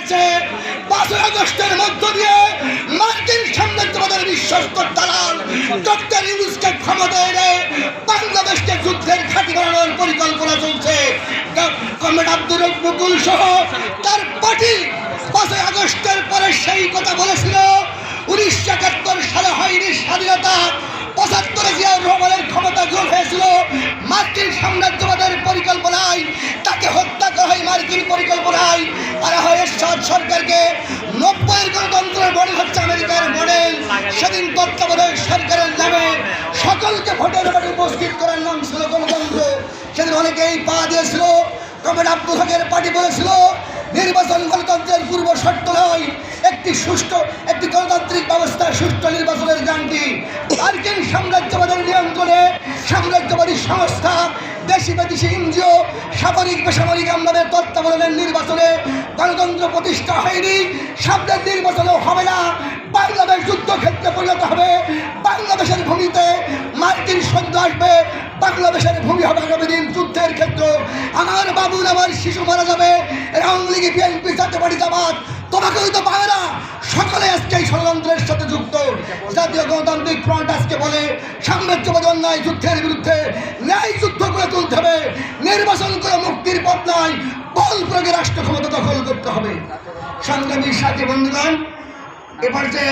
যাচ্ছে 5 আগস্টের মধ্য দিয়ে মার্কিন সাম্রাজ্যবাদের বিশ্বস্ত দালাল ডক্টর ইউনূসকে ক্ষমতা এনে বাংলাদেশকে যুদ্ধের ঘাঁটি বানানোর পরিকল্পনা চলছে। কমরেড আব্দুর রউফ মুকুল সহ তার পার্টি 5 আগস্টের পরে সেই কথা বলেছিল 1971 সালে হয়নি স্বাধীনতা, 75 জিয়াউর রহমানের ক্ষমতা গ্রহণ হয়েছিল মার্কিন সাম্রাজ্যবাদের পরিকল্পনায়, তাকে হত্যা করা হয় মার্কিন পরিকল্পনায়। আর হয় এরশাদ সরকারকে 90-এর গণতন্ত্রের মডেল হচ্ছে আমেরিকার মডেল। সেদিন তত্ত্বাবধায়ক সরকারের নামে সকলকে ভোটের মাঠে উপস্থিত করার নাম ছিল গণতন্ত্র। সেদিন অনেকেই পা দিয়েছিল। কমরেড আব্দুল হকের পার্টি বলেছিল নির্বাচন গণতন্ত্রের পূর্ব শর্ত নয়, একটি গণতান্ত্রিক ব্যবস্থা সুষ্ঠু নির্বাচনের গ্যারান্টি। মার্কিন সাম্রাজ্যবাদের নিয়ন্ত্রণে সাম্রাজ্যবাদী সংস্থা, দেশি বিদেশি এনজিও, সামরিক বেসামরিক আমলাদের তত্ত্বাবধানের নির্বাচনে গণতন্ত্র প্রতিষ্ঠা হয়নি। সামনের নির্বাচনও হবে না। বাংলাদেশ যুদ্ধক্ষেত্রে পরিণত হবে। বাংলাদেশের ভূমিতে মার্কিন সৈন্য আসবে। বাংলাদেশের ভূমি হবে আগামী দিন যুদ্ধের ক্ষেত্র। আমার বাবুল, আমার শিশু মারা যাবে। আওয়ামী লীগ, বিএনপি, জাতীয় পার্টি, জামাত তোমাকে হয়তো পাবে না। সকলে আজকে এই ষড়যন্ত্রের সাথে যুক্ত। জাতীয় গণতান্ত্রিক ফ্রন্ট আজকে বলে সাম্রাজ্যবাদ অন্যায় যুদ্ধের বিরুদ্ধে ন্যায় যুদ্ধ করে তুলতে হবে। নির্বাচন করে মুক্তির পথ নাই, বল প্রয়োগে রাষ্ট্র ক্ষমতা দখল করতে হবে। সংগ্রামী সাথী বন্ধুগণ, এবার যে